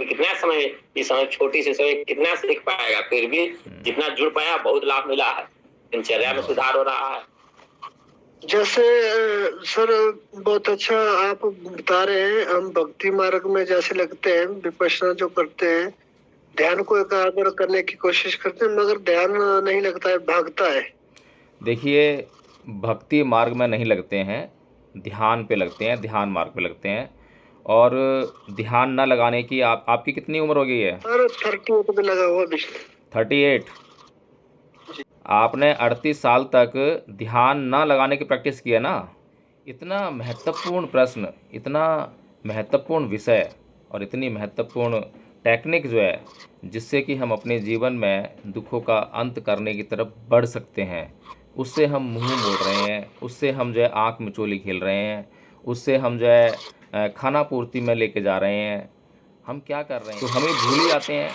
में कितना समय, इस समय छोटी सी समय कितना सीख पाएगा, फिर भी जितना जुड़ पाया बहुत लाभ मिला है, दिनचर्या में सुधार हो रहा है। जैसे सर बहुत अच्छा आप बता रहे हैं, हम भक्ति मार्ग में जैसे लगते हैं, विपश्यना जो करते हैं, ध्यान को एकाग्र करने की कोशिश करते हैं, मगर ध्यान नहीं लगता है, भागता है। देखिए, भक्ति मार्ग में नहीं लगते हैं, ध्यान पे लगते हैं, ध्यान मार्ग पे लगते हैं। और ध्यान न लगाने की आपकी कितनी उम्र हो गई है? सर 38 पे लगा हुआ विषय। 38? आपने 38 साल तक ध्यान न लगाने की प्रैक्टिस की है ना। इतना महत्वपूर्ण प्रश्न, इतना महत्वपूर्ण विषय और इतनी महत्वपूर्ण टेक्निक जो है, जिससे कि हम अपने जीवन में दुखों का अंत करने की तरफ बढ़ सकते हैं, उससे हम मुंह मोड़ रहे हैं, उससे हम जो है आँख मिचोली खेल रहे हैं, उससे हम जो है खाना पूर्ति में लेके जा रहे हैं। हम क्या कर रहे हैं? तो हमें भूल ही जाते हैं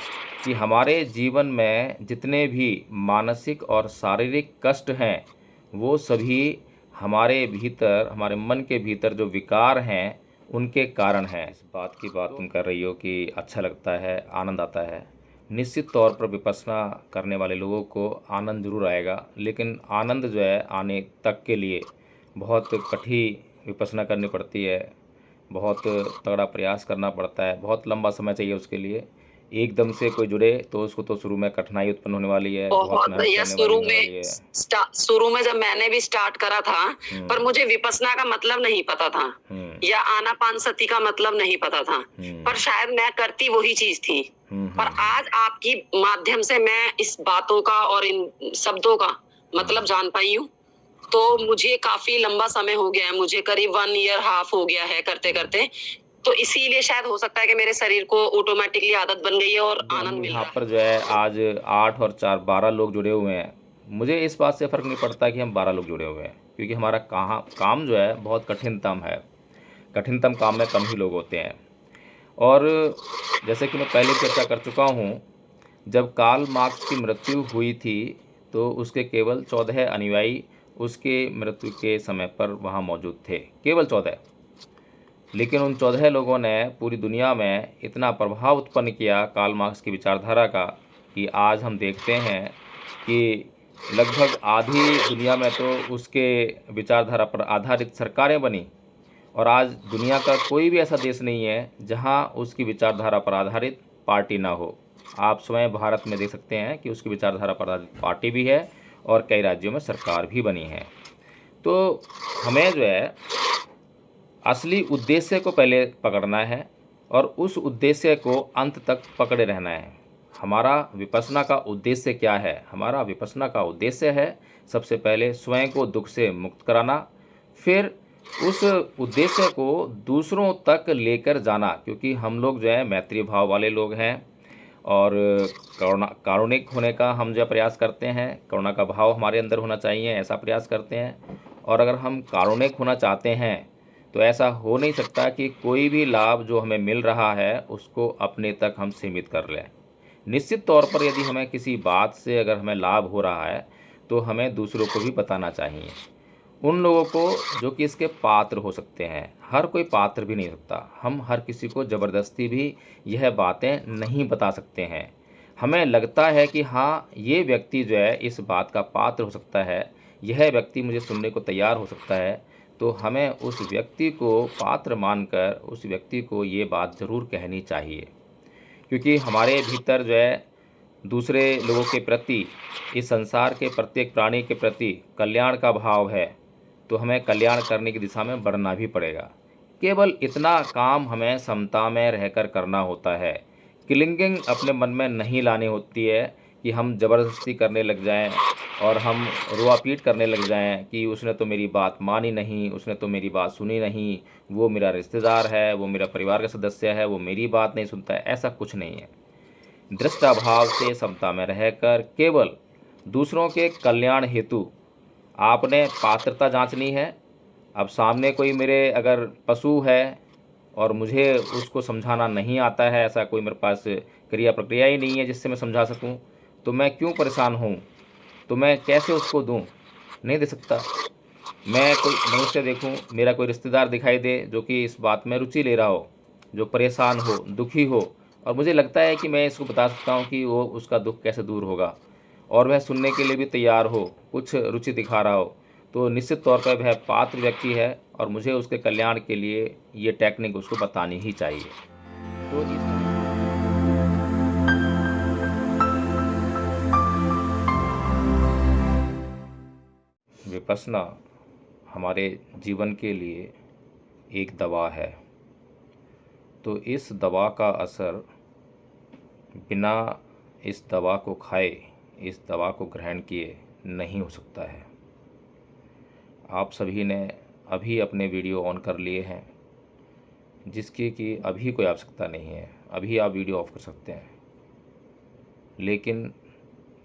कि हमारे जीवन में जितने भी मानसिक और शारीरिक कष्ट हैं, वो सभी हमारे भीतर, हमारे मन के भीतर जो विकार हैं, उनके कारण हैं। इस बात की बात तुम कर रही हो कि अच्छा लगता है, आनंद आता है। निश्चित तौर पर विपश्यना करने वाले लोगों को आनंद ज़रूर आएगा, लेकिन आनंद जो है आने तक के लिए बहुत कठिन विपश्यना करनी पड़ती है, बहुत तगड़ा प्रयास करना पड़ता है, बहुत लंबा समय चाहिए उसके लिए। एकदम से कोई जुड़े तो उसको तो शुरू में कठिनाई उत्पन्न होने वाली है, बहुत मेहनत करने वाली है। शुरू में जब मैंने भी स्टार्ट करा था, पर मुझे विपश्यना का मतलब नहीं पता था, या आनापानसती का मतलब नहीं पता था, पर शायद मैं करती वही चीज थी। पर आज आपकी माध्यम से मैं इस बातों का और इन शब्दों का मतलब जान पाई हूँ। तो मुझे काफी लंबा समय हो गया है, मुझे करीब 1 ईयर हाफ हो गया है करते करते। तो इसीलिए शायद हो सकता है कि मेरे शरीर को ऑटोमेटिकली आदत बन गई है और आनंद मिल रहा है। यहाँ पर जो है आज 8 और 4 12 लोग जुड़े हुए हैं। मुझे इस बात से फ़र्क नहीं पड़ता कि हम 12 लोग जुड़े हुए हैं, क्योंकि हमारा काम जो है बहुत कठिनतम है। कठिनतम काम में कम ही लोग होते हैं। और जैसे कि मैं पहले चर्चा कर चुका हूँ, जब कार्ल मार्क्स की मृत्यु हुई थी तो उसके केवल 14 अनुयायी उसके मृत्यु के समय पर वहाँ मौजूद थे, केवल 14। लेकिन उन 14 लोगों ने पूरी दुनिया में इतना प्रभाव उत्पन्न किया कार्ल मार्क्स की विचारधारा का, कि आज हम देखते हैं कि लगभग आधी दुनिया में तो उसके विचारधारा पर आधारित सरकारें बनी। और आज दुनिया का कोई भी ऐसा देश नहीं है जहां उसकी विचारधारा पर आधारित पार्टी ना हो। आप स्वयं भारत में देख सकते हैं कि उसकी विचारधारा पर आधारित पार्टी भी है और कई राज्यों में सरकार भी बनी है। तो हमें जो है असली उद्देश्य को पहले पकड़ना है और उस उद्देश्य को अंत तक पकड़े रहना है। हमारा विपश्यना का उद्देश्य क्या है? हमारा विपश्यना का उद्देश्य है सबसे पहले स्वयं को दुख से मुक्त कराना, फिर उस उद्देश्य को दूसरों तक लेकर जाना, क्योंकि हम लोग जो है मैत्री भाव वाले लोग हैं और कारुणिक होने का हम जो प्रयास करते हैं, करुणा का भाव हमारे अंदर होना चाहिए, ऐसा प्रयास करते हैं। और अगर हम कारुणिक होना चाहते हैं तो ऐसा हो नहीं सकता कि कोई भी लाभ जो हमें मिल रहा है उसको अपने तक हम सीमित कर लें। निश्चित तौर पर यदि हमें किसी बात से अगर हमें लाभ हो रहा है तो हमें दूसरों को भी बताना चाहिए, उन लोगों को जो कि इसके पात्र हो सकते हैं। हर कोई पात्र भी नहीं होता, हम हर किसी को ज़बरदस्ती भी यह बातें नहीं बता सकते हैं। हमें लगता है कि हाँ, ये व्यक्ति जो है इस बात का पात्र हो सकता है, यह व्यक्ति मुझे सुनने को तैयार हो सकता है, तो हमें उस व्यक्ति को पात्र मानकर उस व्यक्ति को ये बात ज़रूर कहनी चाहिए। क्योंकि हमारे भीतर जो है दूसरे लोगों के प्रति, इस संसार के प्रत्येक प्राणी के प्रति कल्याण का भाव है, तो हमें कल्याण करने की दिशा में बढ़ना भी पड़ेगा। केवल इतना काम हमें समता में रहकर करना होता है। किलिंगिंग अपने मन में नहीं लानी होती है कि हम ज़बरदस्ती करने लग जाएं और हम रोआपीट करने लग जाएं कि उसने तो मेरी बात मानी नहीं, उसने तो मेरी बात सुनी नहीं, वो मेरा रिश्तेदार है, वो मेरा परिवार का सदस्य है, वो मेरी बात नहीं सुनता है। ऐसा कुछ नहीं है। दृष्टाभाव से समता में रहकर केवल दूसरों के कल्याण हेतु आपने पात्रता जांचनी है। अब सामने कोई मेरे अगर पशु है और मुझे उसको समझाना नहीं आता है, ऐसा कोई मेरे पास क्रिया प्रक्रिया ही नहीं है जिससे मैं समझा सकूं, तो मैं क्यों परेशान हूं? तो मैं कैसे उसको दूं? नहीं दे सकता। मैं कोई मनुष्य देखूं, मेरा कोई रिश्तेदार दिखाई दे जो कि इस बात में रुचि ले रहा हो, जो परेशान हो, दुखी हो, और मुझे लगता है कि मैं इसको बता सकता हूँ कि वो उसका दुख कैसे दूर होगा, और वह सुनने के लिए भी तैयार हो, कुछ रुचि दिखा रहा हो, तो निश्चित तौर पर वह पात्र व्यक्ति है और मुझे उसके कल्याण के लिए ये टेक्निक उसको बतानी ही चाहिए। तो इस विपश्यना हमारे जीवन के लिए एक दवा है, तो इस दवा का असर बिना इस दवा को खाए, इस दवा को ग्रहण किए नहीं हो सकता है। आप सभी ने अभी अपने वीडियो ऑन कर लिए हैं, जिसकी कि अभी कोई आवश्यकता नहीं है, अभी आप वीडियो ऑफ कर सकते हैं। लेकिन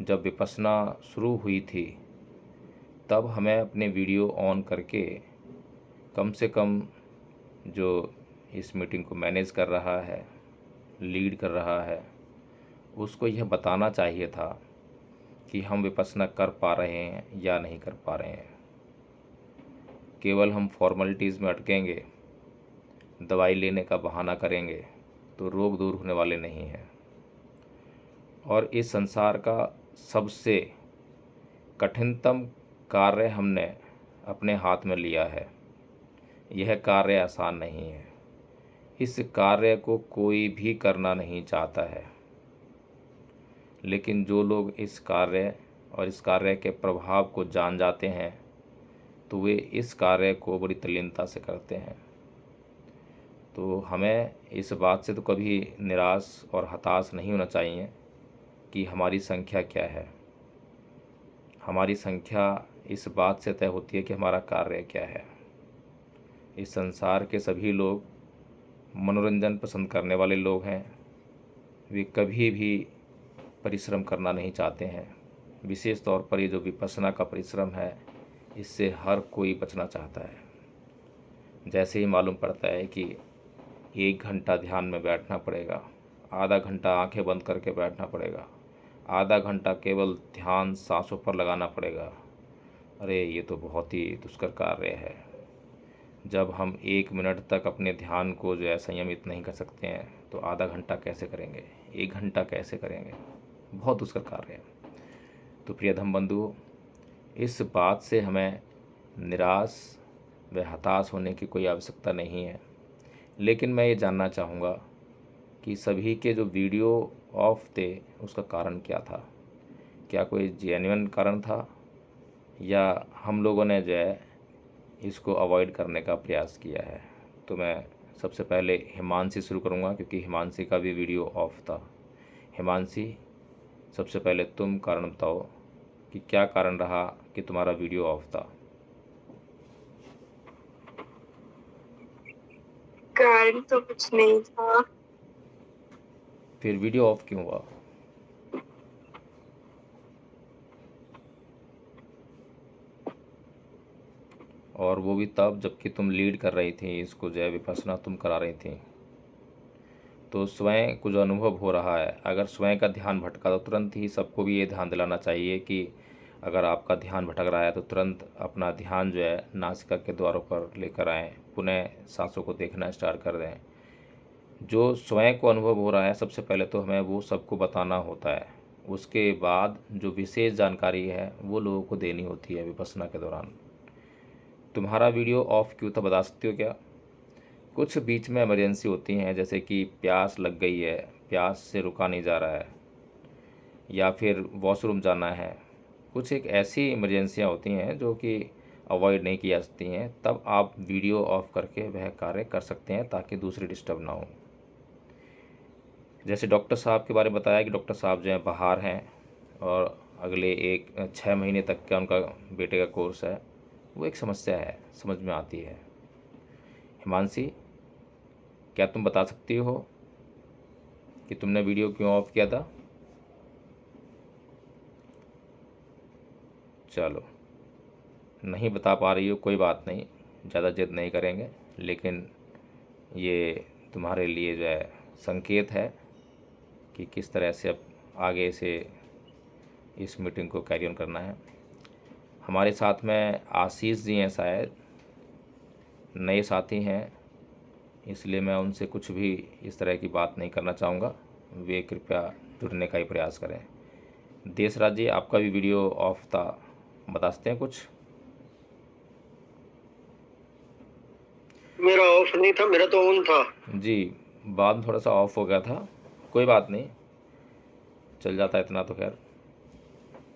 जब विपश्यना शुरू हुई थी तब हमें अपने वीडियो ऑन करके कम से कम जो इस मीटिंग को मैनेज कर रहा है, लीड कर रहा है, उसको यह बताना चाहिए था कि हम विपश्यना कर पा रहे हैं या नहीं कर पा रहे हैं। केवल हम फॉर्मेलिटीज़ में अटकेंगे, दवाई लेने का बहाना करेंगे तो रोग दूर होने वाले नहीं हैं। और इस संसार का सबसे कठिनतम कार्य हमने अपने हाथ में लिया है। यह कार्य आसान नहीं है, इस कार्य को कोई भी करना नहीं चाहता है, लेकिन जो लोग इस कार्य और इस कार्य के प्रभाव को जान जाते हैं तो वे इस कार्य को बड़ी तल्लीनता से करते हैं। तो हमें इस बात से तो कभी निराश और हताश नहीं होना चाहिए कि हमारी संख्या क्या है। हमारी संख्या इस बात से तय होती है कि हमारा कार्य क्या है। इस संसार के सभी लोग मनोरंजन पसंद करने वाले लोग हैं, वे कभी भी परिश्रम करना नहीं चाहते हैं। विशेष तौर पर ये जो विपश्यना का परिश्रम है, इससे हर कोई बचना चाहता है। जैसे ही मालूम पड़ता है कि 1 घंटा ध्यान में बैठना पड़ेगा, आधा घंटा आंखें बंद करके बैठना पड़ेगा, आधा घंटा केवल ध्यान सांसों पर लगाना पड़ेगा, अरे ये तो बहुत ही दुष्कर कार्य है। जब हम 1 मिनट तक अपने ध्यान को जो है संयमित नहीं कर सकते हैं तो आधा घंटा कैसे करेंगे, 1 घंटा कैसे करेंगे, बहुत दुष्कर कार्य है। तो प्रिय धम्म बंधुओं, इस बात से हमें निराश व हताश होने की कोई आवश्यकता नहीं है। लेकिन मैं ये जानना चाहूँगा कि सभी के जो वीडियो ऑफ थे उसका कारण क्या था? क्या कोई जेन्युइन कारण था या हम लोगों ने जो है इसको अवॉइड करने का प्रयास किया है? तो मैं सबसे पहले हिमांशी शुरू करूँगा, क्योंकि हिमांशी का भी वीडियो ऑफ था। हिमांशी, सबसे पहले तुम कारण बताओ कि क्या कारण रहा कि तुम्हारा वीडियो ऑफ था? कारण तो कुछ नहीं था। फिर वीडियो ऑफ क्यों हुआ? और वो भी तब जबकि तुम लीड कर रही थी इसको, जो है विपश्यना तुम करा रही थी। तो स्वयं को जो अनुभव हो रहा है, अगर स्वयं का ध्यान भटका तो तुरंत ही सबको भी ये ध्यान दिलाना चाहिए कि अगर आपका ध्यान भटक रहा है तो तुरंत अपना ध्यान जो है नासिका के द्वारों पर लेकर आएँ, पुनः सांसों को देखना स्टार्ट कर दें। जो स्वयं को अनुभव हो रहा है सबसे पहले तो हमें वो सबको बताना होता है, उसके बाद जो विशेष जानकारी है वो लोगों को देनी होती है विपश्यना के दौरान। तुम्हारा वीडियो ऑफ क्यों था बता सकते हो क्या? कुछ बीच में इमरजेंसी होती हैं, जैसे कि प्यास लग गई है, प्यास से रुका नहीं जा रहा है, या फिर वॉशरूम जाना है। कुछ एक ऐसी इमरजेंसियां होती हैं जो कि अवॉइड नहीं की जा सकती हैं, तब आप वीडियो ऑफ करके वह कार्य कर सकते हैं ताकि दूसरी डिस्टर्ब ना हो। जैसे डॉक्टर साहब के बारे में बताया कि डॉक्टर साहब जो हैं बाहर हैं और अगले 6 महीने तक का उनका बेटे का कोर्स है, वो एक समस्या है, समझ में आती है। हिमांशी, क्या तुम बता सकती हो कि तुमने वीडियो क्यों ऑफ किया था? चलो, नहीं बता पा रही हो, कोई बात नहीं, ज़्यादा जिद नहीं करेंगे, लेकिन ये तुम्हारे लिए जो है संकेत है कि किस तरह से अब आगे से इस मीटिंग को कैरी ऑन करना है। हमारे साथ में आशीष जी हैं, शायद नए साथी हैं, इसलिए मैं उनसे कुछ भी इस तरह की बात नहीं करना चाहूँगा। वे कृपया जुड़ने का ही प्रयास करें। देशराज जी, आपका भी वीडियो ऑफ था, बता सकते हैं कुछ? मेरा ऑफ नहीं था, मेरा तो ऑन था जी, बाद में थोड़ा सा ऑफ हो गया था, कोई बात नहीं, चल जाता है इतना तो। खैर,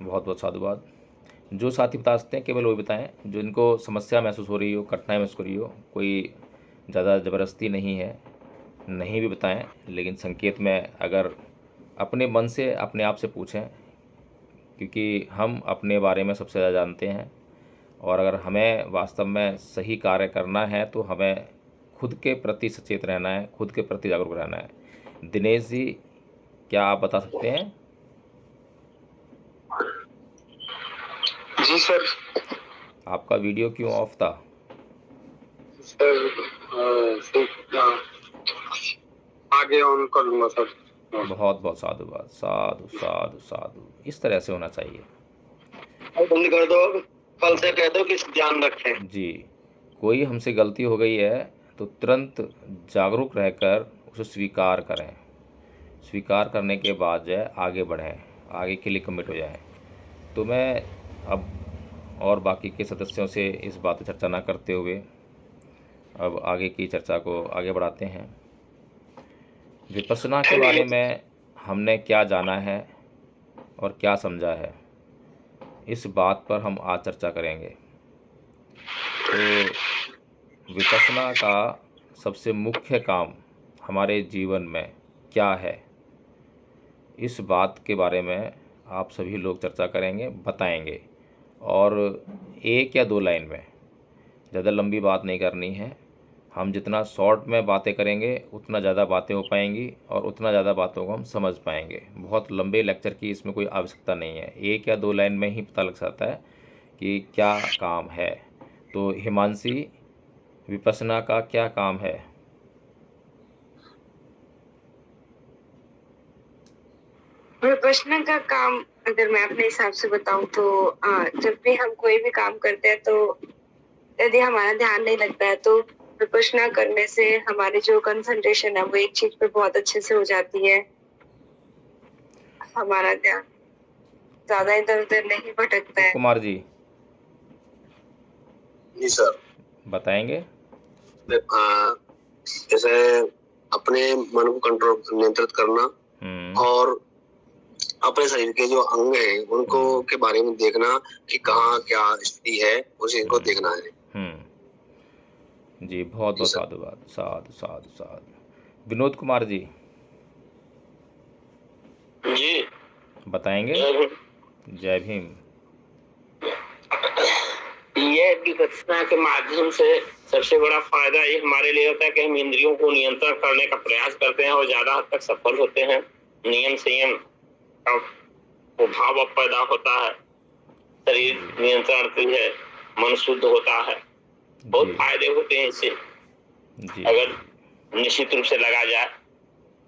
बहुत बहुत साधुवाद। जो साथी बता सकते हैं केवल वो बताएं, जो इनको समस्या महसूस हो रही हो, कठिनाई महसूस हो रही हो, कोई ज़्यादा ज़बरदस्ती नहीं है, नहीं भी बताएं, लेकिन संकेत में अगर अपने मन से अपने आप से पूछें, क्योंकि हम अपने बारे में सबसे ज़्यादा जानते हैं, और अगर हमें वास्तव में सही कार्य करना है तो हमें खुद के प्रति सचेत रहना है, खुद के प्रति जागरूक रहना है। दिनेश जी, क्या आप बता सकते हैं? जी सर। आपका वीडियो क्यों ऑफ था? सर आगे ऑन कर लूंगा सर। बहुत बहुत साधुवाद, साधु साधु साधु, इस तरह से होना चाहिए। बंद कर दो, कल से कह दो कि ध्यान रखें। जी, कोई हमसे गलती हो गई है तो तुरंत जागरूक रहकर उसे स्वीकार करें, स्वीकार करने के बाद जो है आगे बढ़ें, आगे के लिए कमिट हो जाएं। तो मैं अब और बाकी के सदस्यों से इस बात पर चर्चा ना करते हुए अब आगे की चर्चा को आगे बढ़ाते हैं। विपश्यना के बारे में हमने क्या जाना है और क्या समझा है, इस बात पर हम आज चर्चा करेंगे। तो विपश्यना का सबसे मुख्य काम हमारे जीवन में क्या है, इस बात के बारे में आप सभी लोग चर्चा करेंगे, बताएंगे, और एक या दो लाइन में, ज़्यादा लंबी बात नहीं करनी है। हम जितना शॉर्ट में बातें करेंगे उतना ज़्यादा बातें हो पाएंगी और उतना ज़्यादा बातों को हम समझ पाएंगे। बहुत लंबे लेक्चर की इसमें कोई आवश्यकता नहीं है, एक या दो लाइन में ही पता लग जाता है कि क्या काम है। तो हिमांशी, विपश्यना का क्या काम है? विपश्यना का काम अगर मैं अपने हिसाब से बताऊं तो जब भी हम कोई भी काम करते हैं तो यदि हमारा ध्यान नहीं लगता है तो विपश्यना करने से हमारी जो कंसंट्रेशन है वो एक चीज पे बहुत अच्छे से हो जाती है। हमारा ध्यान ज्यादा इधर उधर नहीं भटकता है। कुमार जी, जी सर, बताएंगे? जैसे अपने मन को कंट्रोल नियंत्रित करना और अपने शरीर के जो अंग हैं उनको के बारे में देखना कि कहाँ क्या स्थिति है, उसे इनको देखना है। जी, बहुत बहुत साधुवाद, साधु साधु साधु। विनोद कुमार जी, जी बताएंगे? जय भीम। ये विपश्यना के माध्यम से सबसे बड़ा फायदा ये हमारे लिए होता है कि हम इंद्रियों को नियंत्रण करने का प्रयास करते हैं और ज्यादा हद तक सफल होते हैं। नियम संयम का भाव पैदा होता है, शरीर नियंत्रण रहती है, मन शुद्ध होता है, बहुत फायदे होते हैं इससे अगर निश्चित रूप से लगा जाए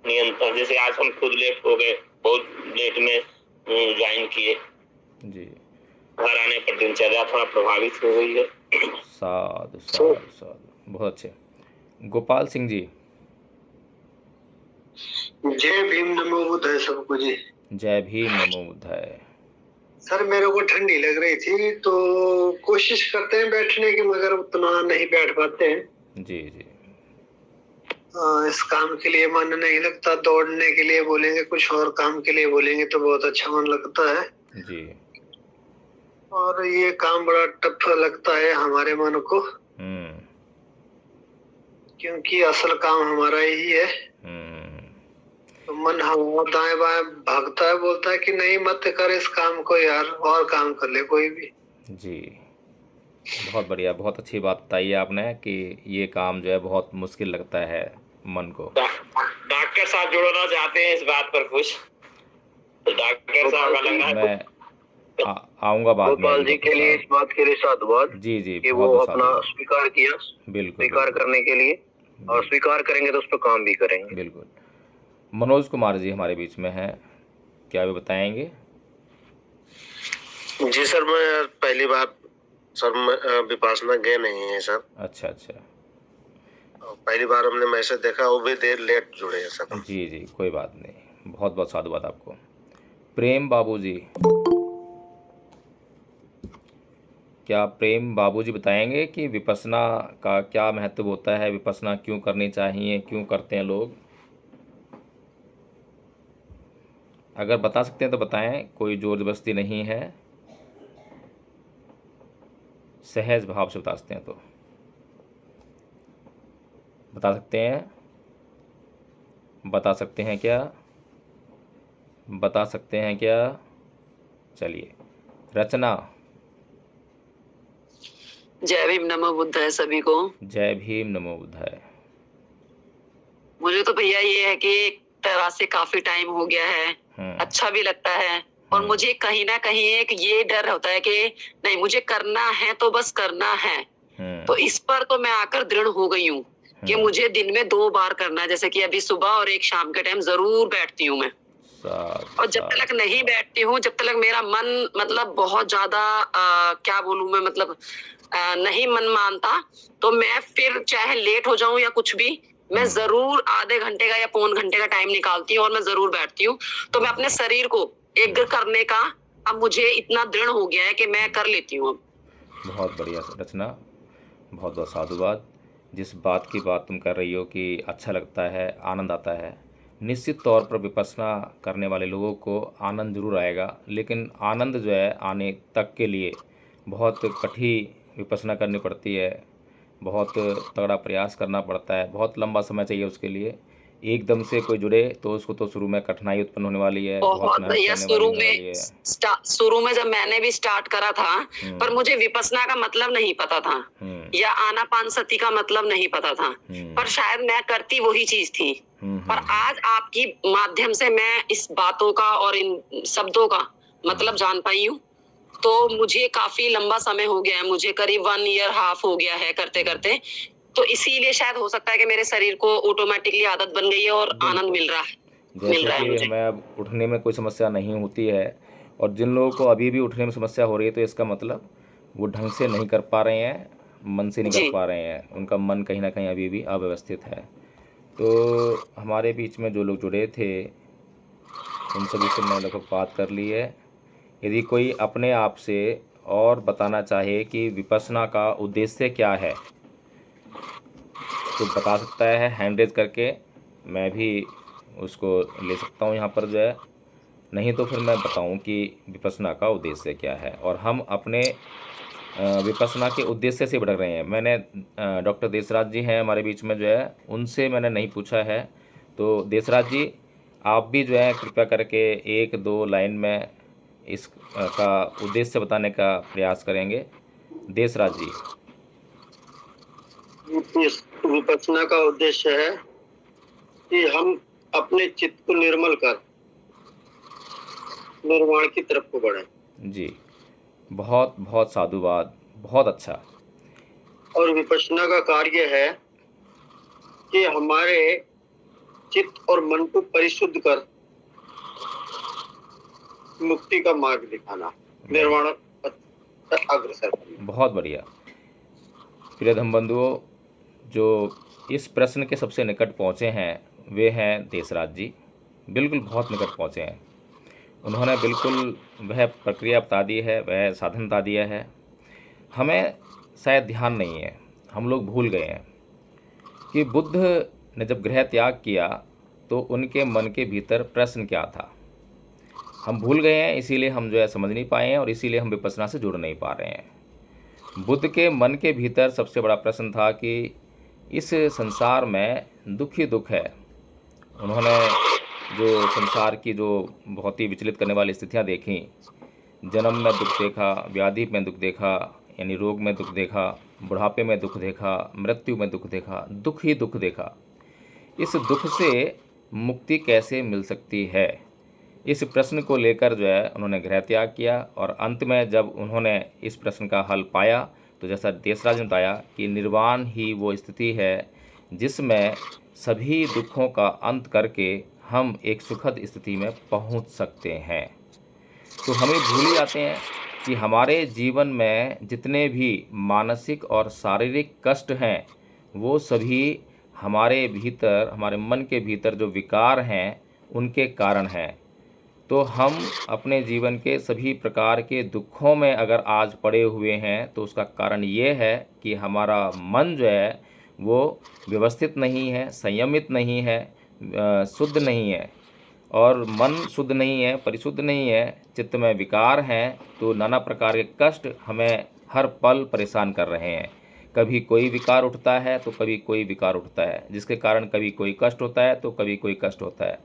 नियंत्रण। जैसे आज हम खुद लेट हो गए, बहुत लेट में ज्वाइन किए, घर आने पर दिनचर्या थोड़ा प्रभावित हो गई है। साधु साधु साधु, बहुत अच्छे। गोपाल सिंह जी, जय भीम नमो बुद्धाय सबको जी। जय भीम नमो बुद्धाय। सर मेरे को ठंडी लग रही थी तो कोशिश करते हैं बैठने की, मगर उतना नहीं बैठ पाते हैं। जी जी। इस काम के लिए मन नहीं लगता, दौड़ने के लिए बोलेंगे, कुछ और काम के लिए बोलेंगे तो बहुत अच्छा मन लगता है जी। और ये काम बड़ा टफ लगता है हमारे मन को, क्योंकि असल काम हमारा यही है। तो मन हवा दाएं बाएं भागता है, बोलता है कि नहीं मत कर इस काम को यार, और काम कर ले कोई भी। जी, बहुत बढ़िया, बहुत अच्छी बात बताई है आपने कि ये काम जो है बहुत मुश्किल लगता है मन को। डॉक्टर साहब जुड़ना चाहते हैं इस बात पर कुछ, तो डॉक्टर साहब का लग रहा है मैं आऊंगा बाद में। गोपाल जी के लिए इस बात के लिए साधुवाद जी जी, कि वो अपना स्वीकार किया, बिल्कुल स्वीकार करने के लिए, और स्वीकार करेंगे तो उस पर काम भी करेंगे। बिल्कुल। मनोज कुमार जी हमारे बीच में हैं, क्या वे बताएंगे? जी सर, मैं पहली बार सर विपश्यना गए नहीं है सर। अच्छा अच्छा, पहली बार हमने मैसेज देखा, वो भी देर लेट जुड़े हैं सर। जी जी, कोई बात नहीं, बहुत बहुत साधुवाद आपको। प्रेम बाबूजी, क्या प्रेम बाबूजी बताएंगे कि विपश्यना का क्या महत्व होता है, विपश्यना क्यों करनी चाहिए, क्यों करते हैं लोग? अगर बता सकते हैं तो बताएं, कोई जोर जबरदस्ती नहीं है, सहज भाव से बता सकते हैं तो बता सकते हैं। बता सकते हैं क्या? बता सकते हैं क्या? चलिए, रचना। जय भीम नमो बुद्धाय सभी को। जय भीम नमो बुद्धाय। मुझे तो भैया ये है कि एक तरह से काफी टाइम हो गया है, अच्छा भी लगता है, और मुझे कहीं ना कहीं एक ये डर होता है कि नहीं, मुझे करना है तो बस करना है। तो इस पर तो मैं आकर दृढ़ हो गई हूँ कि मुझे दिन में 2 बार करना है, जैसे कि अभी सुबह और एक शाम के टाइम जरूर बैठती हूँ मैं। और जब तक नहीं बैठती हूँ, जब तक मेरा मन मतलब बहुत ज्यादा क्या बोलूं मैं, मतलब नहीं मन मानता, तो मैं फिर चाहे लेट हो जाऊं या कुछ भी, मैं जरूर आधे घंटे का या पौन घंटे का टाइम निकालती हूँ और मैं जरूर बैठती हूँ। तो मैं अपने शरीर को एग्र करने का अब मुझे इतना दृढ़ हो गया है कि मैं कर लेती हूँ अब। बहुत बढ़िया रचना, बहुत बहुत साधुवाद। जिस बात की बात तुम कर रही हो कि अच्छा लगता है, आनंद आता है, निश्चित तौर पर विपश्यना करने वाले लोगों को आनंद जरूर आएगा, लेकिन आनंद जो है आने तक के लिए बहुत कठिन विपश्यना करनी पड़ती है, बहुत तगड़ा प्रयास करना पड़ता है, बहुत लंबा समय चाहिए उसके लिए। एकदम से कोई जुड़े तो उसको तो शुरू में कठिनाई उत्पन्न होने वाली है, बहुत मेहनत करने वाली है। शुरू में जब मैंने भी स्टार्ट करा था, पर मुझे विपश्यना का मतलब नहीं पता था, या आनापानसती का मतलब नहीं पता था, पर शायद मैं करती वही चीज थी। पर आज आपकी माध्यम से मैं इस बातों का और इन शब्दों का मतलब जान पाई हूँ। तो मुझे काफी लंबा समय हो गया है, मुझे करीब 1.5 ईयर हो गया है करते करते। तो इसीलिए शायद हो सकता है कि मेरे शरीर को ऑटोमेटिकली आदत बन गई है और आनंद मिल रहा है। जैसे कि हमें अब उठने में कोई समस्या नहीं होती है, और जिन लोगों को अभी भी उठने में समस्या हो रही है, तो इसका मतलब वो ढंग से नहीं कर पा रहे हैं, मन से नहीं कर पा रहे हैं, उनका मन कहीं ना कहीं अभी भी अव्यवस्थित है। तो हमारे बीच में जो लोग जुड़े थे उन सभी से मैंने लगभग बात कर ली है। यदि कोई अपने आप से और बताना चाहे कि विपश्यना का उद्देश्य क्या है तो बता सकता है हैंड रेज करके, मैं भी उसको ले सकता हूँ यहाँ पर जो है, नहीं तो फिर मैं बताऊँ कि विपश्यना का उद्देश्य क्या है। और हम अपने विपश्यना के उद्देश्य से भटक रहे हैं। मैंने डॉक्टर देसराज जी हैं हमारे बीच में जो है, उनसे मैंने नहीं पूछा है, तो देसराज जी आप भी जो है कृपया करके 1-2 लाइन में इस का उद्देश्य बताने का प्रयास करेंगे। देसराज जी। इस विपश्यना का उद्देश्य है कि हम अपने चित्त को निर्मल कर निर्वाण की तरफ को बढ़े। जी, बहुत बहुत साधुवाद, बहुत अच्छा। और विपश्यना का कार्य है कि हमारे चित्त और मन को परिशुद्ध कर मुक्ति का मार्ग दिखाना, निर्वाण अग्रसर करना। बहुत बढ़िया। प्रिय धम बंधुओं, जो इस प्रश्न के सबसे निकट पहुँचे हैं वे हैं देसराज जी। बिल्कुल बहुत निकट पहुँचे हैं, उन्होंने बिल्कुल वह प्रक्रिया बता दी है, वह साधन बता दिया है। हमें शायद ध्यान नहीं है, हम लोग भूल गए हैं कि बुद्ध ने जब गृह त्याग किया तो उनके मन के भीतर प्रश्न क्या था। हम भूल गए हैं, इसीलिए हम जो है समझ नहीं पाए हैं, और इसीलिए हम विपश्यना से जुड़ नहीं पा रहे हैं। बुद्ध के मन के भीतर सबसे बड़ा प्रश्न था कि इस संसार में दुख ही दुख है। उन्होंने जो संसार की जो बहुत ही विचलित करने वाली स्थितियाँ देखी, जन्म में दुख देखा, व्याधि में दुख देखा, यानी रोग में दुख देखा, बुढ़ापे में दुख देखा, मृत्यु में दुख देखा, दुख ही दुख देखा। इस दुख से मुक्ति कैसे मिल सकती है, इस प्रश्न को लेकर जो है उन्होंने गृह त्याग किया। और अंत में जब उन्होंने इस प्रश्न का हल पाया तो जैसा देसराज ने बताया कि निर्वाण ही वो स्थिति है जिसमें सभी दुखों का अंत करके हम एक सुखद स्थिति में पहुंच सकते हैं। तो हमें भूल ही जाते हैं कि हमारे जीवन में जितने भी मानसिक और शारीरिक कष्ट हैं वो सभी हमारे भीतर, हमारे मन के भीतर जो विकार हैं उनके कारण हैं। तो हम अपने जीवन के सभी प्रकार के दुखों में अगर आज पड़े हुए हैं तो उसका कारण ये है कि हमारा मन जो है वो व्यवस्थित नहीं है, संयमित नहीं है, शुद्ध नहीं है। और मन शुद्ध नहीं है, परिशुद्ध नहीं है, चित्त में विकार हैं, तो नाना प्रकार के कष्ट हमें हर पल परेशान कर रहे हैं। कभी कोई विकार उठता है तो कभी कोई विकार उठता है, जिसके कारण कभी कोई कष्ट होता है तो कभी कोई कष्ट होता है।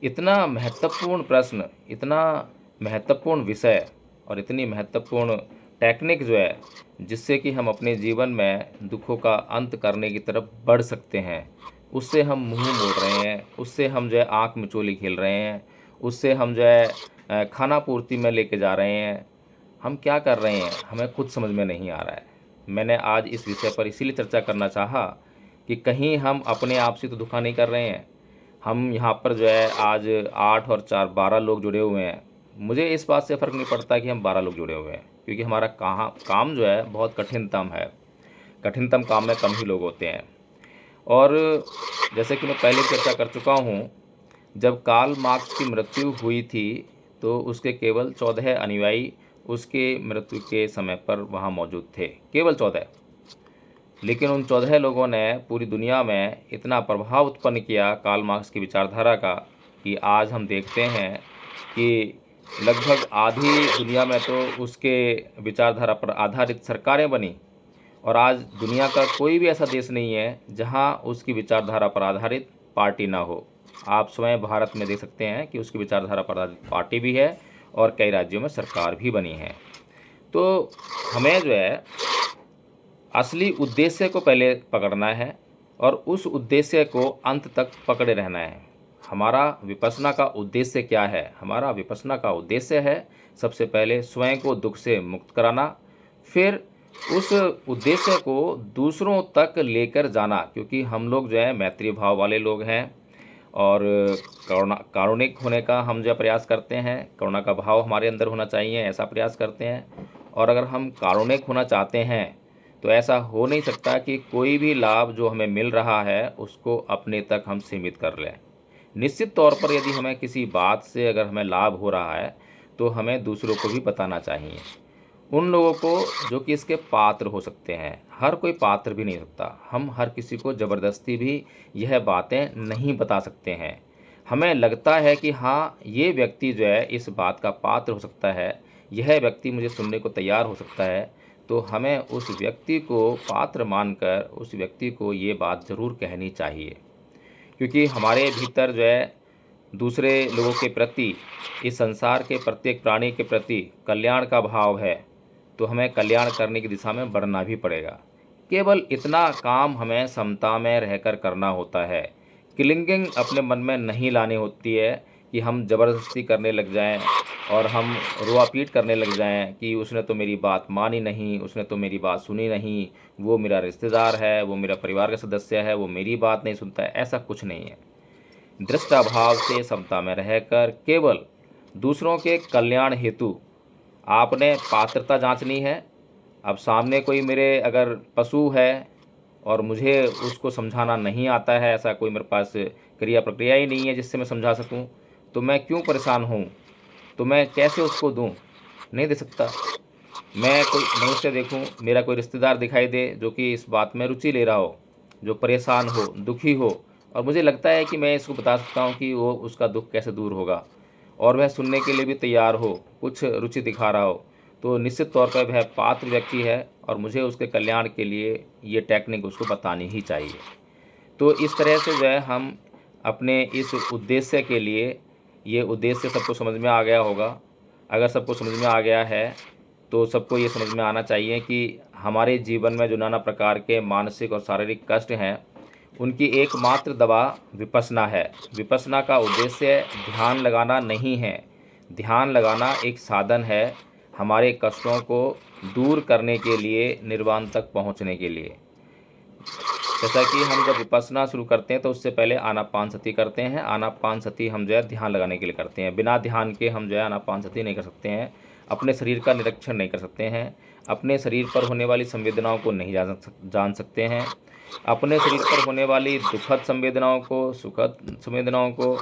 इतना महत्वपूर्ण प्रश्न, इतना महत्वपूर्ण विषय और इतनी महत्वपूर्ण टेक्निक जो है जिससे कि हम अपने जीवन में दुखों का अंत करने की तरफ बढ़ सकते हैं, उससे हम मुंह मोड़ रहे हैं, उससे हम जो है आँख मिचोली खेल रहे हैं, उससे हम जो है खाना पूर्ति में लेके जा रहे हैं। हम क्या कर रहे हैं हमें खुद समझ में नहीं आ रहा है। मैंने आज इस विषय पर इसीलिए चर्चा करना चाहा कि कहीं हम अपने आप से तो धोखा नहीं कर रहे हैं। हम यहाँ पर जो है आज 8 और 4 12 लोग जुड़े हुए हैं। मुझे इस बात से फ़र्क नहीं पड़ता कि हम 12 लोग जुड़े हुए हैं, क्योंकि हमारा काम जो है बहुत कठिनतम है। कठिनतम काम में कम ही लोग होते हैं। और जैसे कि मैं पहले चर्चा कर चुका हूँ, जब कार्ल मार्क्स की मृत्यु हुई थी तो उसके केवल 14 अनुयायी उसके मृत्यु के समय पर वहाँ मौजूद थे, केवल 14। लेकिन उन 14 लोगों ने पूरी दुनिया में इतना प्रभाव उत्पन्न किया कार्ल मार्क्स की विचारधारा का कि आज हम देखते हैं कि लगभग आधी दुनिया में तो उसके विचारधारा पर आधारित सरकारें बनी। और आज दुनिया का कोई भी ऐसा देश नहीं है जहां उसकी विचारधारा पर आधारित पार्टी ना हो। आप स्वयं भारत में देख सकते हैं कि उसकी विचारधारा पर आधारित पार्टी भी है और कई राज्यों में सरकार भी बनी है। तो हमें जो है असली उद्देश्य को पहले पकड़ना है और उस उद्देश्य को अंत तक पकड़े रहना है। हमारा विपश्यना का उद्देश्य क्या है? हमारा विपश्यना का उद्देश्य है सबसे पहले स्वयं को दुख से मुक्त कराना, फिर उस उद्देश्य को दूसरों तक लेकर जाना, क्योंकि हम लोग जो है मैत्री भाव वाले लोग हैं और कारुणिक होने का हम जो प्रयास करते हैं, करुणा का भाव हमारे अंदर होना चाहिए, ऐसा प्रयास करते हैं। और अगर हम कारुणिक होना चाहते हैं तो ऐसा हो नहीं सकता कि कोई भी लाभ जो हमें मिल रहा है उसको अपने तक हम सीमित कर लें। निश्चित तौर पर यदि हमें किसी बात से अगर हमें लाभ हो रहा है तो हमें दूसरों को भी बताना चाहिए, उन लोगों को जो कि इसके पात्र हो सकते हैं। हर कोई पात्र भी नहीं होता, हम हर किसी को ज़बरदस्ती भी यह बातें नहीं बता सकते हैं। हमें लगता है कि हाँ, ये व्यक्ति जो है इस बात का पात्र हो सकता है, यह व्यक्ति मुझे सुनने को तैयार हो सकता है, तो हमें उस व्यक्ति को पात्र मानकर उस व्यक्ति को ये बात ज़रूर कहनी चाहिए। क्योंकि हमारे भीतर जो है दूसरे लोगों के प्रति, इस संसार के प्रत्येक प्राणी के प्रति कल्याण का भाव है, तो हमें कल्याण करने की दिशा में बढ़ना भी पड़ेगा। केवल इतना काम हमें समता में रहकर करना होता है। किलिंगिंग अपने मन में नहीं लानी होती है कि हम ज़बरदस्ती करने लग जाएं और हम रोआ-पीट करने लग जाएं कि उसने तो मेरी बात मानी नहीं, उसने तो मेरी बात सुनी नहीं, वो मेरा रिश्तेदार है, वो मेरा परिवार का सदस्य है, वो मेरी बात नहीं सुनता है। ऐसा कुछ नहीं है। दृष्टाभाव से समता में रहकर केवल दूसरों के कल्याण हेतु आपने पात्रता जांचनी है। अब सामने कोई मेरे अगर पशु है और मुझे उसको समझाना नहीं आता है, ऐसा कोई मेरे पास क्रिया प्रक्रिया ही नहीं है जिससे मैं समझा सकूं, तो मैं क्यों परेशान हूं? तो मैं कैसे उसको दूं? नहीं दे सकता। मैं कोई मनुष्य देखूं, मेरा कोई रिश्तेदार दिखाई दे जो कि इस बात में रुचि ले रहा हो, जो परेशान हो, दुखी हो, और मुझे लगता है कि मैं इसको बता सकता हूं कि वो उसका दुख कैसे दूर होगा, और वह सुनने के लिए भी तैयार हो, कुछ रुचि दिखा रहा हो, तो निश्चित तौर पर वह पात्र व्यक्ति है और मुझे उसके कल्याण के लिए ये टेक्निक उसको बतानी ही चाहिए। तो इस तरह से जो है हम अपने इस उद्देश्य के लिए, ये उद्देश्य सबको समझ में आ गया होगा। अगर सबको समझ में आ गया है तो सबको ये समझ में आना चाहिए कि हमारे जीवन में जो नाना प्रकार के मानसिक और शारीरिक कष्ट हैं, उनकी एकमात्र दवा विपश्यना है। विपश्यना का उद्देश्य ध्यान लगाना नहीं है। ध्यान लगाना एक साधन है हमारे कष्टों को दूर करने के लिए, निर्वाण तक पहुंचने के लिए। जैसा कि हम जब विपश्यना शुरू करते हैं तो उससे पहले आनापानसति करते हैं। आनापानसति हम जो है ध्यान लगाने के लिए करते हैं। बिना ध्यान के हम जो है आनापानसति नहीं कर सकते हैं, अपने शरीर का निरीक्षण नहीं कर सकते हैं, अपने शरीर पर होने वाली संवेदनाओं को नहीं जान सकते हैं, अपने शरीर पर होने वाली दुखद संवेदनाओं को, सुखद संवेदनाओं को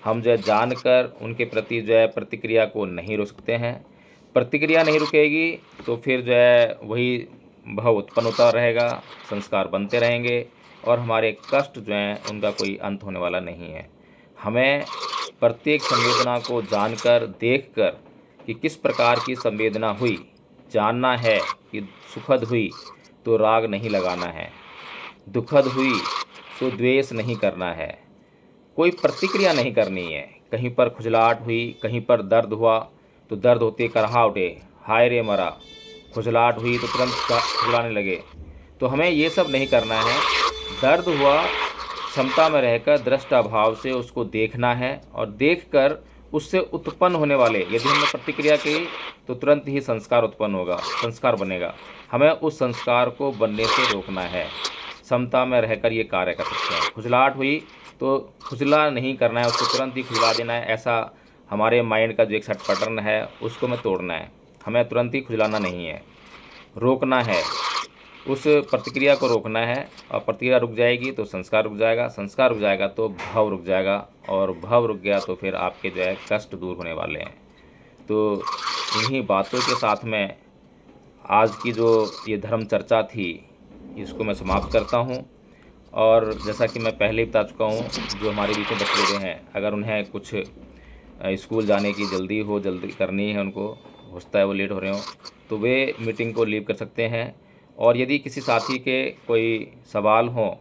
हम जो है जानकर उनके प्रति जो है प्रतिक्रिया को नहीं रोक सकते हैं। प्रतिक्रिया नहीं रुकेगी तो फिर जो है वही भाव उत्पन्न होता रहेगा, संस्कार बनते रहेंगे और हमारे कष्ट जो हैं उनका कोई अंत होने वाला नहीं है। हमें प्रत्येक संवेदना को जानकर, देखकर कि किस प्रकार की संवेदना हुई, जानना है कि सुखद हुई तो राग नहीं लगाना है, दुखद हुई तो द्वेष नहीं करना है, कोई प्रतिक्रिया नहीं करनी है। कहीं पर खुजलाहट हुई, कहीं पर दर्द हुआ तो दर्द होते करहा उठे, हाय रे मरा। खुजलाहट हुई तो तुरंत खुजलाने लगे, तो हमें ये सब नहीं करना है। दर्द हुआ, क्षमता में रहकर दृष्टा भाव से उसको देखना है और देखकर उससे उत्पन्न होने वाले, यदि हमने प्रतिक्रिया की तो तुरंत ही संस्कार उत्पन्न होगा, संस्कार बनेगा। हमें उस संस्कार को बनने से रोकना है। क्षमता में रहकर ये कार्य कर सकते हैं। खुजलाहट हुई तो खुजला नहीं करना है, उसको तुरंत ही खुजला देना है। ऐसा हमारे माइंड का जो एक सेट पैटर्न है उसको हमें तोड़ना है। हमें तुरंत ही खुजलाना नहीं है, रोकना है, उस प्रतिक्रिया को रोकना है। और प्रतिक्रिया रुक जाएगी तो संस्कार रुक जाएगा, संस्कार रुक जाएगा तो भाव रुक जाएगा, और भाव रुक गया तो फिर आपके जो है कष्ट दूर होने वाले हैं। तो इन्हीं बातों के साथ में आज की जो ये धर्म चर्चा थी इसको मैं समाप्त करता हूँ। और जैसा कि मैं पहले ही बता चुका हूँ, जो हमारे बीच में बच्चे लोग हैं, अगर उन्हें कुछ स्कूल जाने की जल्दी करनी है, उनको होता है वो लेट हो रहे हो, तो वे मीटिंग को लीव कर सकते हैं। और यदि किसी साथी के कोई सवाल हो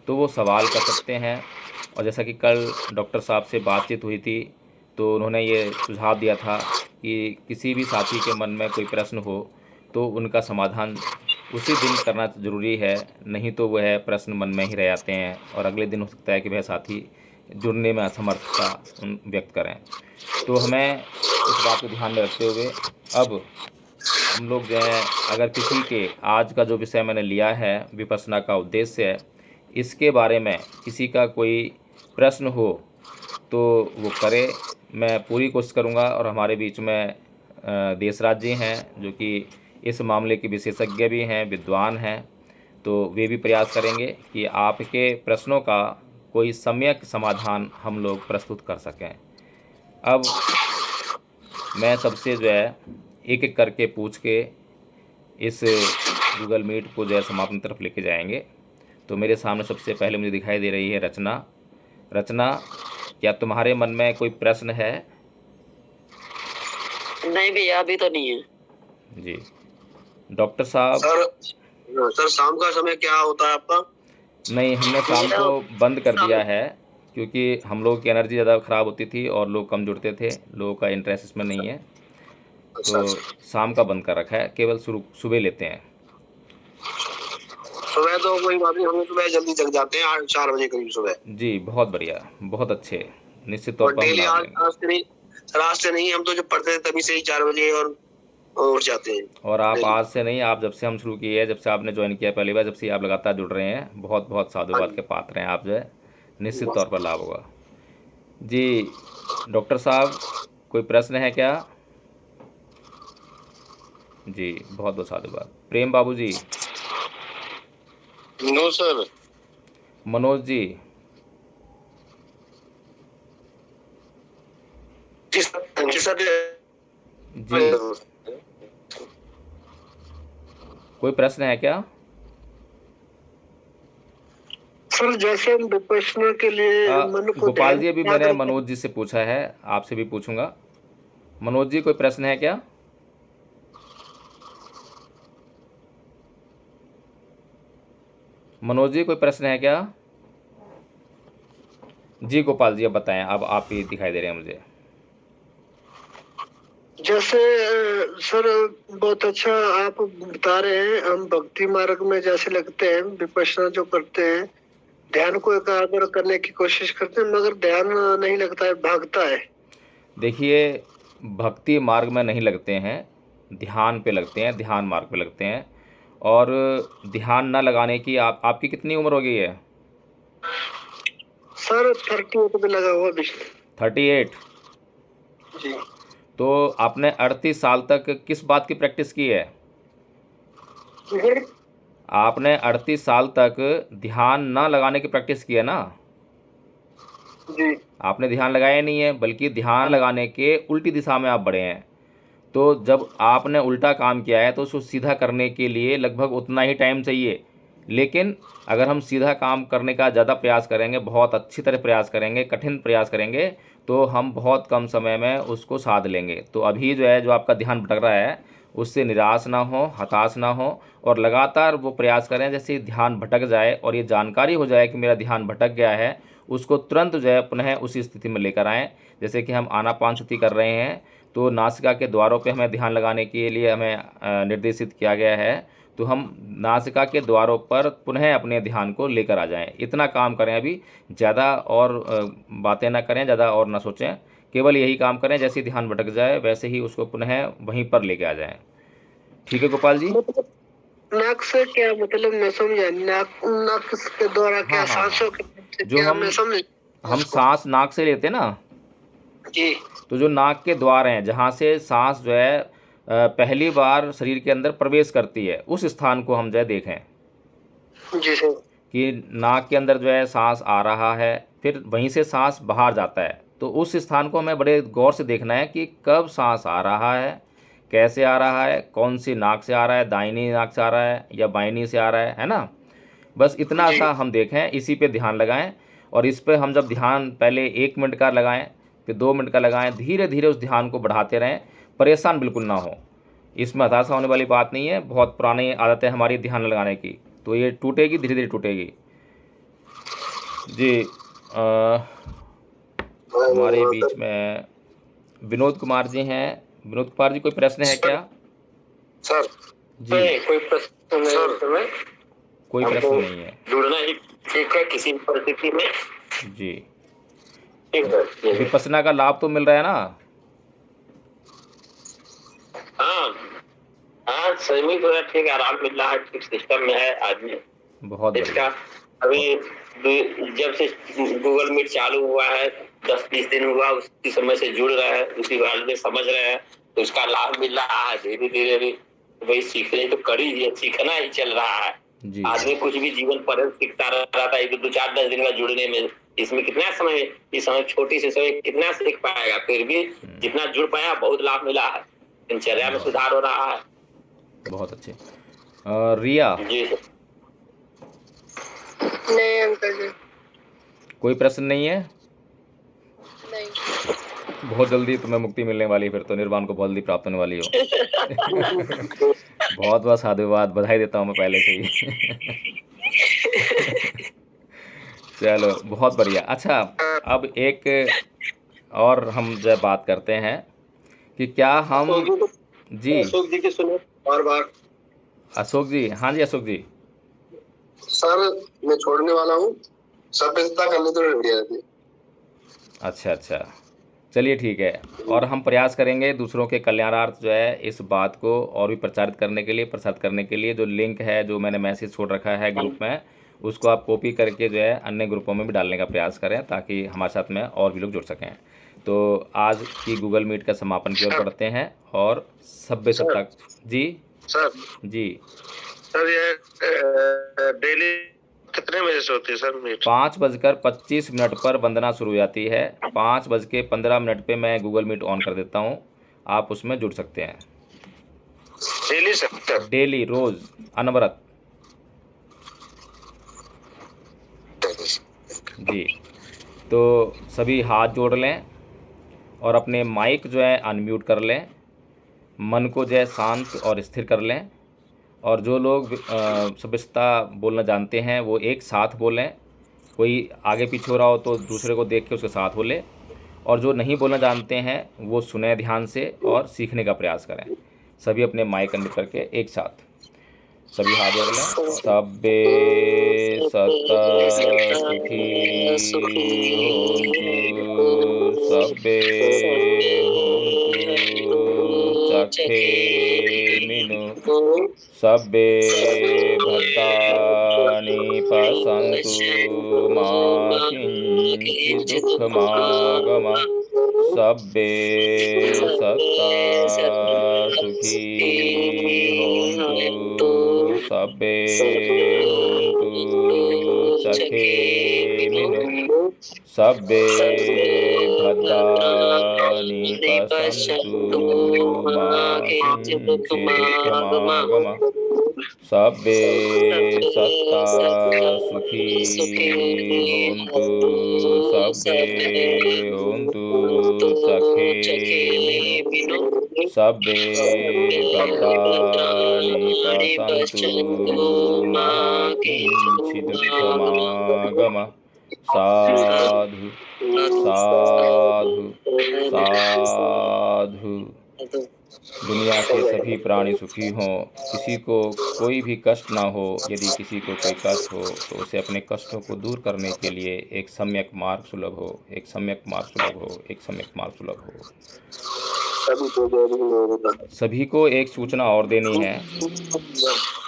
तो वो सवाल कर सकते हैं। और जैसा कि कल डॉक्टर साहब से बातचीत हुई थी तो उन्होंने ये सुझाव दिया था कि किसी भी साथी के मन में कोई प्रश्न हो तो उनका समाधान उसी दिन करना ज़रूरी है, नहीं तो वह प्रश्न मन में ही रह जाते हैं और अगले दिन हो सकता है कि वह साथी जुड़ने में असमर्थता व्यक्त करें। तो हमें इस बात को ध्यान में रखते हुए अब हम लोग जो है, अगर किसी के आज का जो विषय मैंने लिया है विपश्यना का उद्देश्य है, इसके बारे में किसी का कोई प्रश्न हो तो वो करे। मैं पूरी कोशिश करूँगा। और हमारे बीच में देशराज जी हैं जो कि इस मामले के विशेषज्ञ भी हैं, विद्वान हैं, तो वे भी प्रयास करेंगे कि आपके प्रश्नों का कोई सम्यक समाधान हम लोग प्रस्तुत कर सकें। अब मैं सबसे जो है एक एक करके पूछ के इस गूगल मीट को जो है समापन तरफ लेके जाएंगे। तो मेरे सामने सबसे पहले मुझे दिखाई दे रही है रचना। रचना, क्या तुम्हारे मन में कोई प्रश्न है? नहीं भैया, अभी तो नहीं है जी। डॉक्टर साहब? सर शाम का समय क्या होता है आपका? नहीं, हमने शाम को बंद कर दिया है क्योंकि हम लोग की एनर्जी ज़्यादा ख़राब होती थी और लोग कम जुड़ते थे, लोगों का इंटरेस्ट इसमें नहीं है। तो शाम का बंद कर रखा है, केवल सुबह लेते हैं। सुबह तो कोई बात नहीं, हम सुबह जल्दी जग जाते हैं 4 बजे करीब सुबह। जी, बहुत बढ़िया, बहुत अच्छे। निश्चित तौर पर डेली आज से नहीं, हम तो जब पढ़ते थे तभी से ही 4 बजे और उठ जाते हैं। और आप आज से नहीं, आप जब से हम शुरू किए हैं, जब से आपने ज्वाइन किया पहली बार, जब से आप लगातार जुड़ रहे हैं, बहुत बहुत साधुवाद के पात्र हैं आप, जो है निश्चित तौर पर लाभ होगा। जी डॉक्टर साहब, कोई प्रश्न है क्या? जी बहुत बहुत साधुवाद। प्रेम बाबू जी? No sir. मनोज जी? जी कोई प्रश्न है क्या? सर जैसे हम विपश्यना के लिए मन को गोपाल जी, अभी मैंने मनोज जी से पूछा है, आपसे भी पूछूंगा। मनोज जी, कोई प्रश्न है क्या? मनोज जी, कोई प्रश्न है क्या? जी गोपाल जी, अब बताएं, अब आप ही दिखाई दे रहे हैं मुझे। जैसे सर बहुत अच्छा आप बता रहे हैं, हम भक्ति मार्ग में जैसे लगते हैं, विपश्यना जो करते हैं, ध्यान को एकाग्र करने की कोशिश करते हैं, मगर ध्यान नहीं लगता है, भागता है। देखिए, भक्ति मार्ग में नहीं लगते हैं, ध्यान पे लगते हैं, ध्यान मार्ग पे लगते हैं। और ध्यान न लगाने की आपकी कितनी उम्र हो गई है? सर 38 पे लगा हुआ। 38? जी। तो आपने 38 साल तक किस बात की प्रैक्टिस की है? आपने 38 साल तक ध्यान न लगाने की प्रैक्टिस की है ना? जी। आपने ध्यान लगाया नहीं है, बल्कि ध्यान लगाने के उल्टी दिशा में आप बढ़े हैं। तो जब आपने उल्टा काम किया है तो उसको सीधा करने के लिए लगभग उतना ही टाइम चाहिए। लेकिन अगर हम सीधा काम करने का ज़्यादा प्रयास करेंगे, बहुत अच्छी तरह प्रयास करेंगे, कठिन प्रयास करेंगे, तो हम बहुत कम समय में उसको साध लेंगे। तो अभी जो है, जो आपका ध्यान भटक रहा है, उससे निराश ना हो, हताश ना हो, और लगातार वो प्रयास करें। जैसे ध्यान भटक जाए और ये जानकारी हो जाए कि मेरा ध्यान भटक गया है, उसको तुरंत जो है पुनः उसी स्थिति में लेकर आएँ। जैसे कि हम आनापानसति कर रहे हैं, तो नासिका के द्वारों पे हमें ध्यान लगाने के लिए हमें निर्देशित किया गया है। तो हम नासिका के द्वारों पर पुनः अपने ध्यान को लेकर आ जाएं। इतना काम करें, अभी ज़्यादा और बातें ना करें, ज़्यादा और ना सोचें, केवल यही काम करें। जैसे ही ध्यान भटक जाए वैसे ही उसको पुनः वहीं पर लेके आ जाएं। ठीक है गोपाल जी? नाक से क्या मतलब, मैं समझा, नाक के द्वारा क्या, सांसों के जो क्या, मैं समझ। हम सांस नाक से लेते ना जी, तो जो नाक के द्वार हैं, जहाँ से सांस जो है पहली बार शरीर के अंदर प्रवेश करती है, उस स्थान को हम जो है देखें जी सर। कि नाक के अंदर जो है सांस आ रहा है, फिर वहीं से सांस बाहर जाता है। तो उस स्थान को हमें बड़े गौर से देखना है कि कब सांस आ रहा है, कैसे आ रहा है, कौन सी नाक से आ रहा है, दाहिनी नाक से आ रहा है या बाइनी से आ रहा है ना। बस इतना सा हम देखें, इसी पे ध्यान लगाएं। और इस पे हम जब ध्यान पहले 1 मिनट का लगाएं, फिर 2 मिनट का लगाएं, धीरे धीरे उस ध्यान को बढ़ाते रहें। परेशान बिल्कुल ना हो, इसमें हताशा होने वाली बात नहीं है। बहुत पुरानी आदत है हमारी ध्यान लगाने की, तो ये टूटेगी, धीरे धीरे टूटेगी। जी, हमारे बीच में विनोद कुमार जी हैं। विनोद कुमार जी, कोई प्रश्न है क्या? सर जी, कोई प्रश्न नहीं, कोई प्रश्न नहीं है। जुड़ना ही ठीक है किसी परिस्थिति में। जी, ठीक है। विपश्यना का लाभ तो मिल रहा है ना? हाँ, सही में थोड़ा ठीक आराम मिल रहा है, ठीक सिस्टम में है आदमी। बहुत इसका अभी जब से गूगल मीट चालू हुआ है, 10-20 दिन हुआ, उसी समय से जुड़ रहा है, उसी बारे में समझ रहे हैं, तो उसका लाभ मिल रहा है। धीरे धीरे भी वही सीखने तो कड़ी है, सीखना ही चल रहा है। आदमी कुछ भी जीवन पर सीखता रहता है। 2-4-10 दिन का जुड़ने में, इसमें कितना समय, इस समय छोटी सी समय कितना सीख पाएगा। फिर भी जितना जुड़ पाया, बहुत लाभ मिला है, दिनचर्या में सुधार हो रहा है। बहुत अच्छे। रिया जी नहीं अंकल जी, कोई प्रश्न नहीं है? नहीं। बहुत जल्दी तुम्हें मुक्ति मिलने वाली है, फिर तो निर्वाण को बहुत जल्दी प्राप्त होने वाली हो। बहुत बहुत साधुवाद, बधाई देता हूँ मैं पहले से ही। चलो बहुत बढ़िया। अच्छा, अब एक और हम जो बात करते हैं कि क्या हम जी, अशोक जी की सुनो बार बार। अशोक जी, हाँ जी अशोक जी। सर मैं छोड़ने वाला हूँ, सभ्यता करने तो रेडी रहती। अच्छा अच्छा, चलिए ठीक है। और हम प्रयास करेंगे दूसरों के कल्याणार्थ जो है इस बात को और भी प्रचारित करने के लिए, प्रसारित करने के लिए। जो लिंक है, जो मैंने मैसेज छोड़ रखा है ग्रुप में, उसको आप कॉपी करके जो है अन्य ग्रुपों में भी डालने का प्रयास करें, ताकि हमारे साथ में और भी लोग जुड़ सकें। तो आज की गूगल मीट का समापन की ओर बढ़ते हैं और सभ्य सत्ता। जी सर जी सर, ये डेली कितने बजे से होती है सर मीट? 5:25 पर वंदना शुरू हो जाती है। 5:15 पे मैं गूगल मीट ऑन कर देता हूँ, आप उसमें जुड़ सकते हैं। Daily sir? डेली, रोज, अनवरत। जी, तो सभी हाथ जोड़ लें और अपने माइक जो है अनम्यूट कर लें, मन को जो है शांत और स्थिर कर लें। और जो लोग सभ्यता बोलना जानते हैं वो एक साथ बोलें। कोई आगे पीछे हो रहा हो तो दूसरे को देख के उसके साथ बोले। और जो नहीं बोलना जानते हैं वो सुने ध्यान से और सीखने का प्रयास करें। सभी अपने माइक अनम्यूट करके एक साथ सभी हाथ जोड़ लें। सब्बे सत्ता सुखी होन्तु, सब्बे होन्तु चखेमिनु, सब्बे भद्राणि पश्यन्तु मा किञ्चित् दुःखमागमः। सब्बे सत्ता सुखी होन्तु, सब्बे होन्तु चखेमिनु, सब्बे भद्राणि पश्यन्तु मा किञ्चित् दुःखमागमः। सब्बे सत्ता सुखी होन्तु सब्बे होन्तु सुखिनो सब्बे भद्राणि पश्यन्तु मा किञ्चित् दुःखमागमः। साधु साधु साधु। दुनिया के सभी प्राणी सुखी हों, किसी को कोई भी कष्ट ना हो। यदि किसी को कोई कष्ट हो तो उसे अपने कष्टों को दूर करने के लिए एक सम्यक मार्ग सुलभ हो, एक सम्यक मार्ग सुलभ हो, एक सम्यक मार्ग सुलभ हो। सभी को एक सूचना और देनी है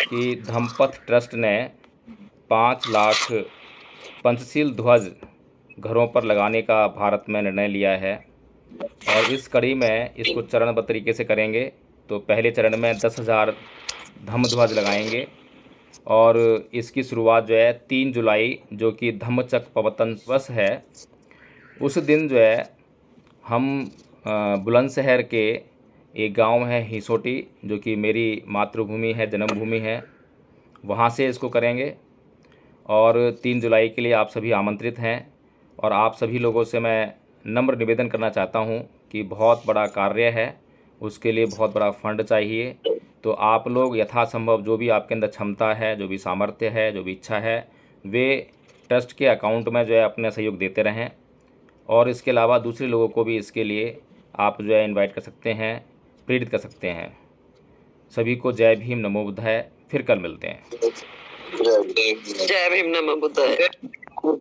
कि धम्मपथ ट्रस्ट ने 5 लाख पंचशील ध्वज घरों पर लगाने का भारत में निर्णय लिया है और इस कड़ी में इसको चरणबद्ध तरीके से करेंगे। तो पहले चरण में 10,000 धम्म ध्वज लगाएंगे और इसकी शुरुआत जो है 3 जुलाई जो कि धम्मचक्र प्रवर्तन दिवस है, उस दिन जो है हम बुलंदशहर के एक गांव है हिसोटी, जो कि मेरी मातृभूमि है, जन्मभूमि है, वहां से इसको करेंगे। और 3 जुलाई के लिए आप सभी आमंत्रित हैं और आप सभी लोगों से मैं नम्र निवेदन करना चाहता हूं कि बहुत बड़ा कार्य है, उसके लिए बहुत बड़ा फंड चाहिए। तो आप लोग यथासंभव जो भी आपके अंदर क्षमता है, जो भी सामर्थ्य है, जो भी इच्छा है, वे ट्रस्ट के अकाउंट में जो है अपना सहयोग देते रहें। और इसके अलावा दूसरे लोगों को भी इसके लिए आप जो है इनवाइट कर सकते हैं, प्रेरित कर सकते हैं। सभी को जय भीम नमो बुद्धाय। फिर कल मिलते हैं। जय भीम नमो बुद्धाय।